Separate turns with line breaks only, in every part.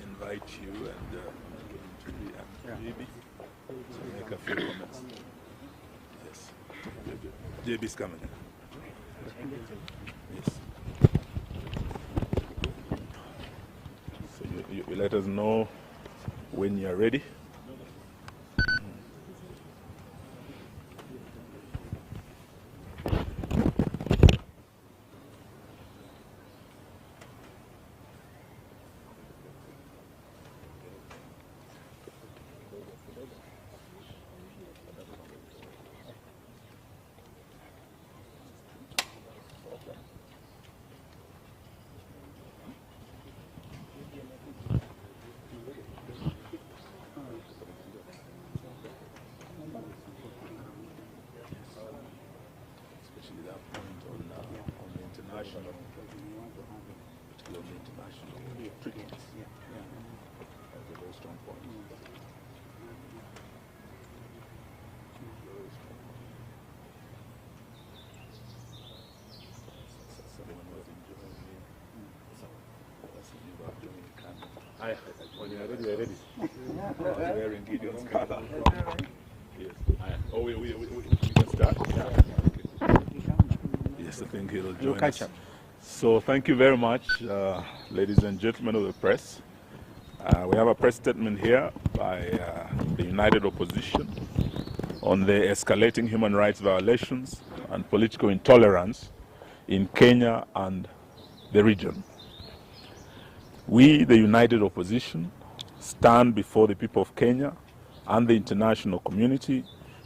Invite you and JB to make a few comments. Yes. JB is coming. Yes. So you let us know when you are ready. When you are ready, we are ready. Wearing Gideon's color. Yes. Oh, we can start? Yeah. Okay. Yes, I think he'll join us. So thank you very much, ladies and gentlemen of the press. We have a press statement here by the United Opposition on the escalating human rights violations and political intolerance in Kenya and the region. We, the United Opposition, stand before the people of Kenya and the international community,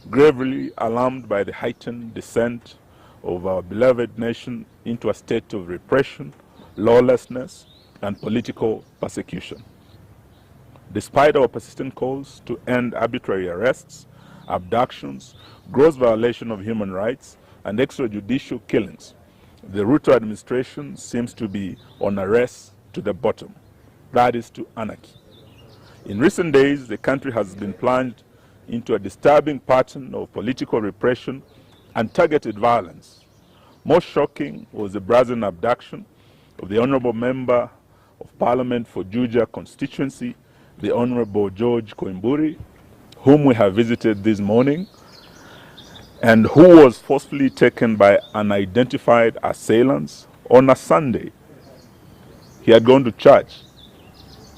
gravely alarmed by the heightened descent of our beloved nation into a state of repression, lawlessness, and political persecution. Despite our persistent calls to end arbitrary arrests, abductions, gross violation of human rights, and extrajudicial killings, the Ruto administration seems to be on a race to the bottom, that is to anarchy. In recent days, the country has been plunged into a disturbing pattern of political repression and targeted violence. Most shocking was the brazen abduction of the Honorable Member of Parliament for Juja constituency, the Honorable George Koimburi, whom we have visited this morning, and who was forcefully taken by unidentified assailants on a Sunday. He had gone to church,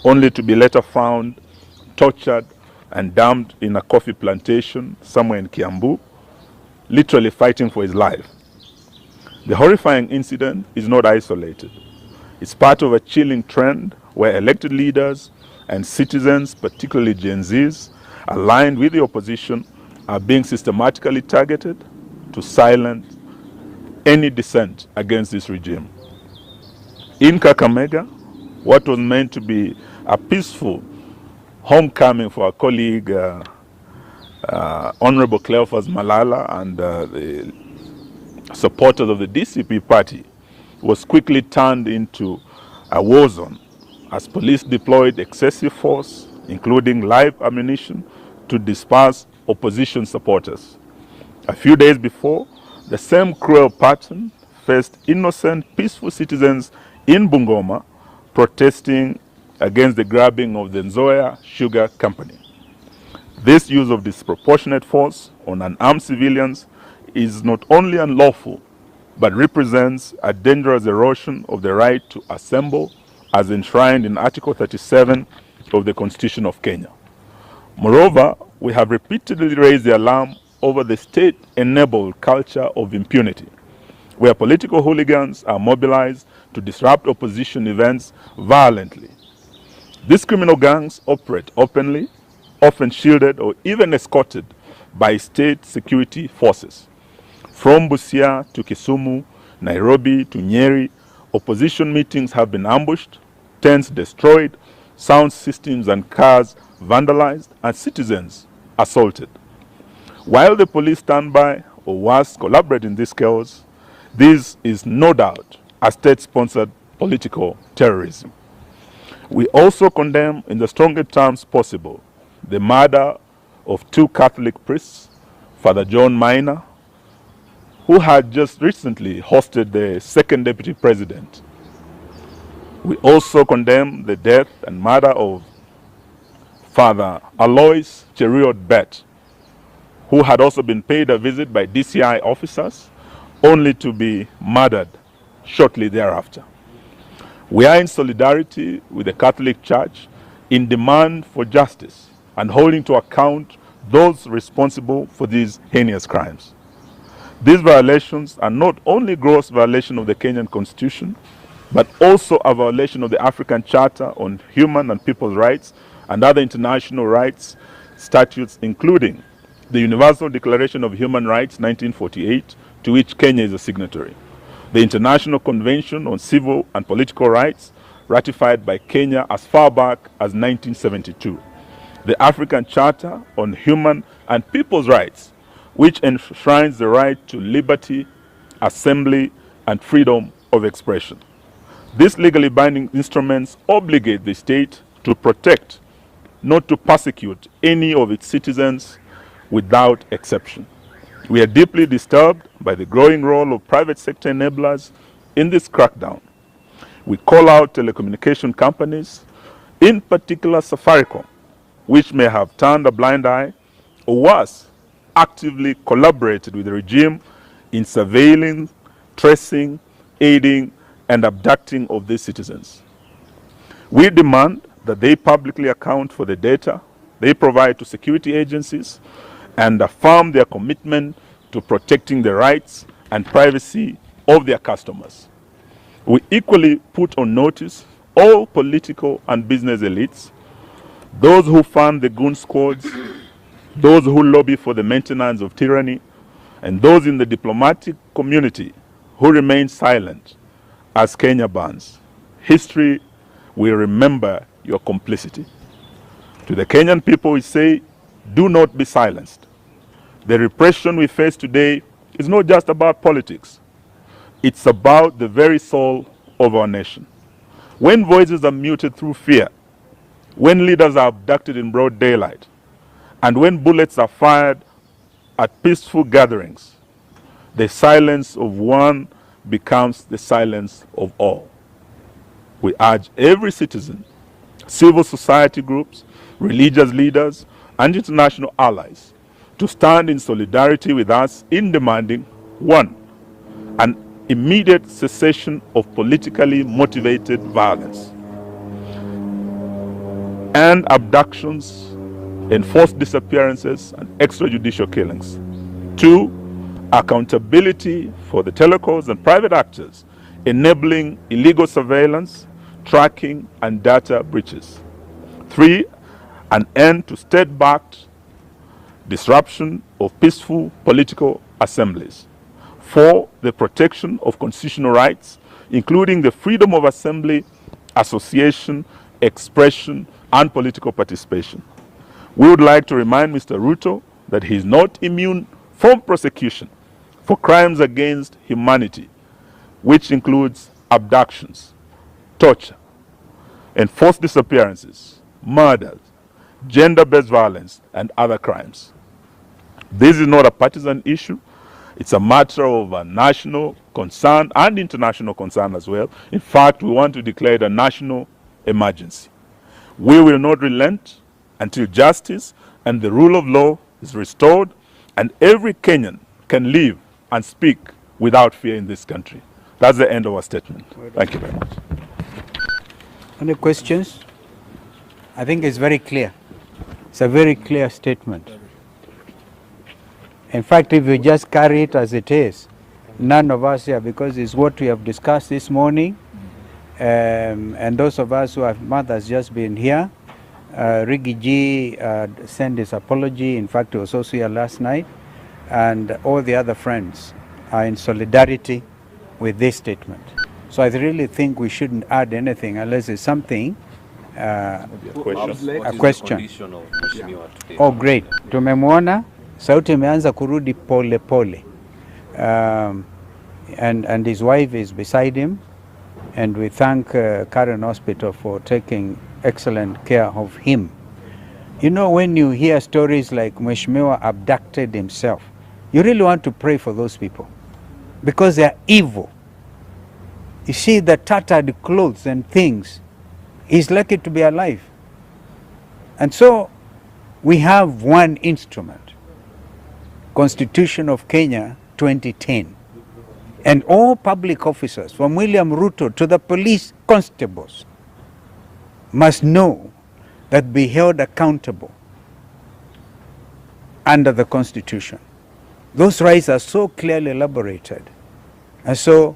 only to be later found tortured and dumped in a coffee plantation somewhere in Kiambu, literally fighting for his life. The horrifying incident is not isolated. It's part of a chilling trend where elected leaders and citizens, particularly Gen Zs, aligned with the opposition, are being systematically targeted to silence any dissent against this regime. In Kakamega, what was meant to be a peaceful homecoming for our colleague, Honorable Cleophas Malala and the supporters of the DCP party, was quickly turned into a war zone as police deployed excessive force, including live ammunition, to disperse opposition supporters. A few days before, the same cruel pattern faced innocent, peaceful citizens in Bungoma protesting against the grabbing of the Nzoia Sugar Company. This use of disproportionate force on unarmed civilians is not only unlawful, but represents a dangerous erosion of the right to assemble as enshrined in Article 37 of the Constitution of Kenya. Moreover, we have repeatedly raised the alarm over the state-enabled culture of impunity, where political hooligans are mobilized to disrupt opposition events violently. These criminal gangs operate openly, often shielded or even escorted by state security forces. From Busia to Kisumu, Nairobi to Nyeri, opposition meetings have been ambushed, tents destroyed, sound systems and cars vandalized, and citizens assaulted. While the police stand by or worse, collaborate in this chaos, this is no doubt a state-sponsored political terrorism. We also condemn in the strongest terms possible the murder of 2 Catholic priests, Father John Minor, who had just recently hosted the second deputy president. We also condemn the death and murder of Father Alois Cheriot Bet, who had also been paid a visit by DCI officers, only to be murdered shortly thereafter. We are in solidarity with the Catholic Church in demand for justice and holding to account those responsible for these heinous crimes. These violations are not only gross violation of the Kenyan Constitution, but also a violation of the African Charter on Human and People's Rights and other international rights statutes, including the Universal Declaration of Human Rights 1948, to which Kenya is a signatory, the International Convention on Civil and Political Rights, ratified by Kenya as far back as 1972, the African Charter on Human and People's Rights, which enshrines the right to liberty, assembly, and freedom of expression. These legally binding instruments obligate the state to protect, not to persecute, any of its citizens without exception. We are deeply disturbed by the growing role of private sector enablers in this crackdown. We call out telecommunication companies, in particular Safaricom, which may have turned a blind eye, or worse, actively collaborated with the regime in surveilling, tracing, aiding, and abducting of these citizens. We demand that they publicly account for the data they provide to security agencies and affirm their commitment to protecting the rights and privacy of their customers. We equally put on notice all political and business elites, those who fund the goon squads, those who lobby for the maintenance of tyranny, and those in the diplomatic community who remain silent as Kenya burns. History will remember your complicity. To the Kenyan people, we say, do not be silenced. The repression we face today is not just about politics. It's about the very soul of our nation. When voices are muted through fear, when leaders are abducted in broad daylight, and when bullets are fired at peaceful gatherings, the silence of one becomes the silence of all. We urge every citizen, civil society groups, religious leaders, and international allies to stand in solidarity with us in demanding, 1, an immediate cessation of politically motivated violence and abductions, enforced disappearances, and extrajudicial killings. 2, accountability for the telecos and private actors enabling illegal surveillance, tracking, and data breaches. 3, an end to state-backed disruption of peaceful political assemblies. 4, the protection of constitutional rights, including the freedom of assembly, association, expression, and political participation. We would like to remind Mr. Ruto that he is not immune from prosecution for crimes against humanity, which includes abductions, torture, enforced disappearances, murders, gender-based violence, and other crimes. This is not a partisan issue. It's a matter of national concern and international concern as well. In fact, we want to declare it a national emergency. We will not relent until justice and the rule of law is restored and every Kenyan can live and speak without fear in this country. That's the end of our statement. Thank you very much.
Any questions? I think it's very clear. It's a very clear statement. In fact, if you just carry it as it is, none of us here, because it's what we have discussed this morning, and those of us who have mothers just been here, Rigi G sent his apology. In fact, he was also here last night, and all the other friends are in solidarity with this statement. So I really think we shouldn't add anything unless it's something, a question. Oh, great. Tumemwona sauti imeanza kurudi pole pole. And his wife is beside him, and we thank Karen Hospital for taking excellent care of him. You know, when you hear stories like Mheshimiwa abducted himself, you really want to pray for those people because they are evil. You see the tattered clothes and things. He's lucky to be alive. And so we have one instrument, Constitution of Kenya 2010. And all public officers, from William Ruto to the police constables, must know that be held accountable under the Constitution. Those rights are so clearly elaborated. And so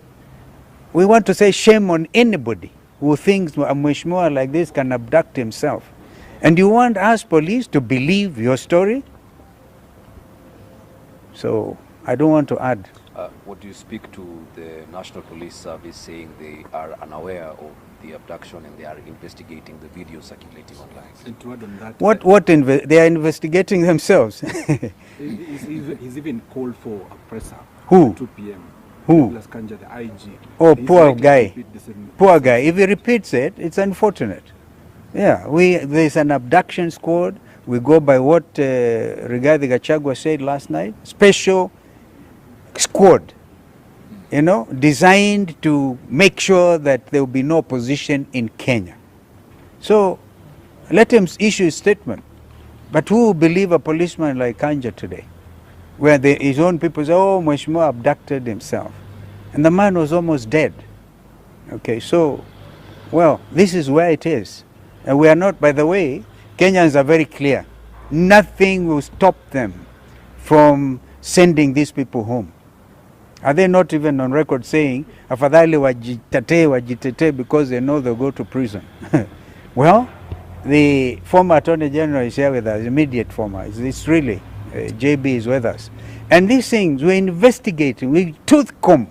we want to say shame on anybody who thinks a Mheshimiwa like this can abduct himself. And you want us police to believe your story? So I don't want to add.
What do you speak to the National Police Service saying they are unaware of the abduction and they are investigating the video circulating online?
And to add on that,
They are investigating themselves.
he's even called for a presser.
Who?
At 2 p.m.
Who?
Douglas Kanja, the IG.
Oh,
He's
poor
likely to
guy.
repeat the same-
Poor guy. If he repeats it, it's unfortunate. Yeah, there's an abduction squad. We go by what Rigathi Gachagua said last night. Special squad, you know, designed to make sure that there will be no opposition in Kenya. So let him issue a statement. But who will believe a policeman like Kanja today? Where his own people say, oh, Mheshimiwa abducted himself. And the man was almost dead. Okay, so, well, this is where it is. And we are not, by the way, Kenyans are very clear. Nothing will stop them from sending these people home. Are they not even on record saying, afadhali wajitetee because they know they'll go to prison? Well, the former Attorney General is here with us, immediate former. It's really, JB is with us. And these things, we're investigating, we tooth comb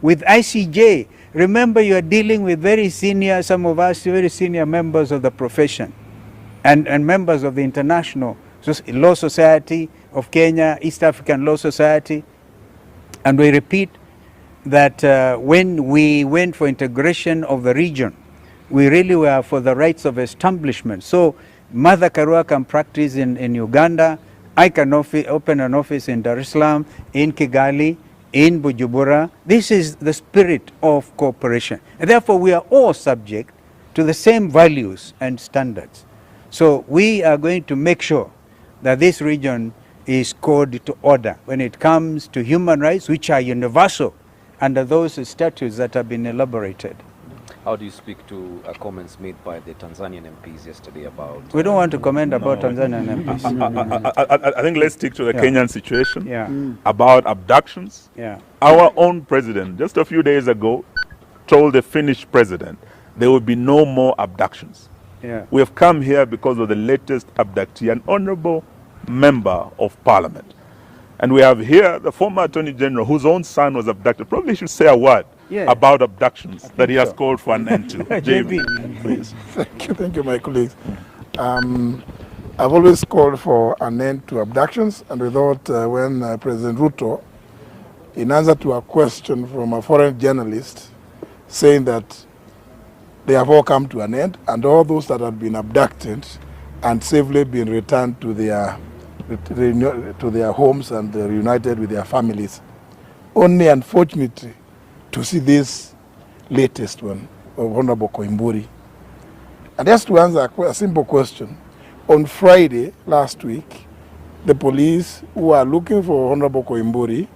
with ICJ. Remember, you are dealing with very senior, some of us, very senior members of the profession and members of the International Law Society of Kenya, East African Law Society. And we repeat that when we went for integration of the region, we really were for the rights of establishment. So Mother Karua can practice in Uganda. I can open an office in Dar es Salaam, in Kigali, in Bujumbura. This is the spirit of cooperation. And therefore, we are all subject to the same values and standards. So we are going to make sure that this region is called to order when it comes to human rights, which are universal under those statutes that have been elaborated.
How do you speak to comments made by the Tanzanian MPs yesterday about...
We don't want to comment about Tanzanian MPs.
I think let's stick to the
Yeah.
Kenyan situation.
Yeah.
About abductions.
Yeah.
Our own president, just a few days ago, told the Finnish president there will be no more abductions.
Yeah.
We have come here because of the latest abductee, an honorable member of parliament. And we have here the former Attorney General whose own son was abducted. Probably should say a word about abductions that he has called for an end to. JB, please.
Thank you, my colleagues. I've always called for an end to abductions, and we thought when President Ruto, in answer to a question from a foreign journalist, saying that they have all come to an end, and all those that have been abducted and safely been returned to their homes and reunited with their families. Only, unfortunately, to see this latest one of Honorable Koimburi. And just to answer a simple question, on Friday last week, the police who are looking for Honorable Koimburi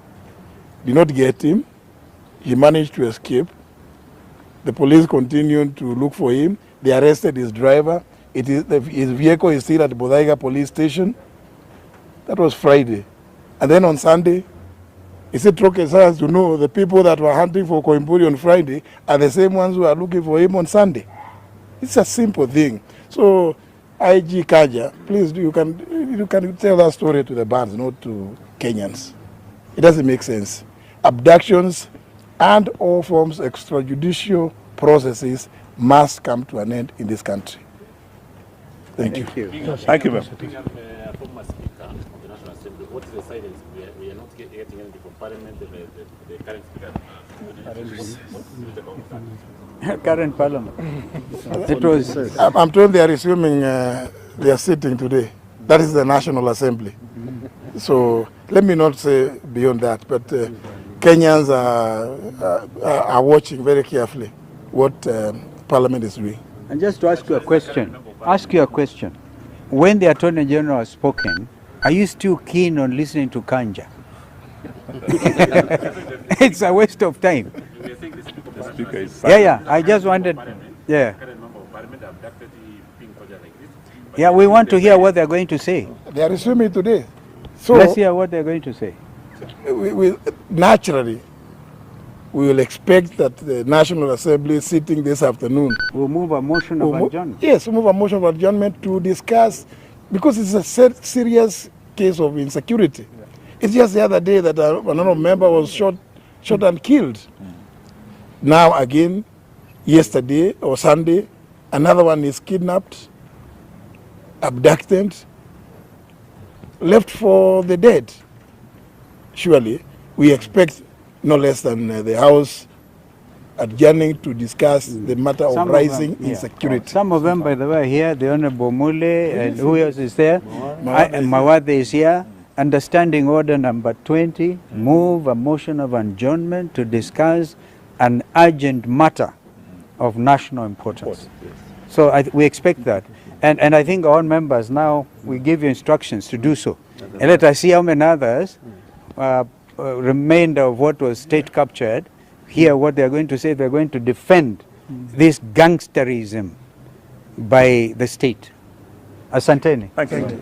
did not get him. He managed to escape. The police continued to look for him. They arrested his driver. His vehicle is still at the Bodaiga police station. That was Friday. And then on Sunday, he said Troke has to know the people that were hunting for Koimburi on Friday are the same ones who are looking for him on Sunday. It's a simple thing. So, IG Kaja, please, you can tell that story to the bands, not to Kenyans. It doesn't make sense. Abductions and all forms of extrajudicial processes must come to an end in this country. Thank you.
Thank you, ma'am.
Former Speaker of the National Assembly, what is the silence? We are not getting anything from Parliament. The current speaker.
Current Parliament. It was.
I'm told they are resuming their sitting today. That is the National Assembly. So let me not say beyond that, but Kenyans are watching very carefully what Parliament is doing.
And just to ask you a question, when the Attorney General has spoken, are you still keen on listening to Kanja? It's a waste of time.
The speaker is
Yeah, I just wanted, yeah. Yeah, we want to hear what they're going to say.
They are resuming today. So
Let's hear what they're going to say.
Naturally, we will expect that the National Assembly sitting this afternoon.
We'll move a motion of adjournment.
Yes, we'll move a motion of adjournment to discuss, because it's a serious case of insecurity. Yeah. It's just the other day that another member was shot and killed. Now again, yesterday or Sunday, another one is kidnapped, abducted, left for the dead. Surely, we expect no less than the House adjourning to discuss the matter of rising insecurity.
Some of them, by the way, are here. The Honorable Mule, and who else is there? Mawade is here. Understanding order number 20, move a motion of adjournment to discuss an urgent matter of national importance. So we expect that. And I think all members now, we give you instructions to do so. And let us see how many others, remainder of what was state captured, hear what they're going to say. They're going to defend this gangsterism by the state. Asanteni.
Thank you.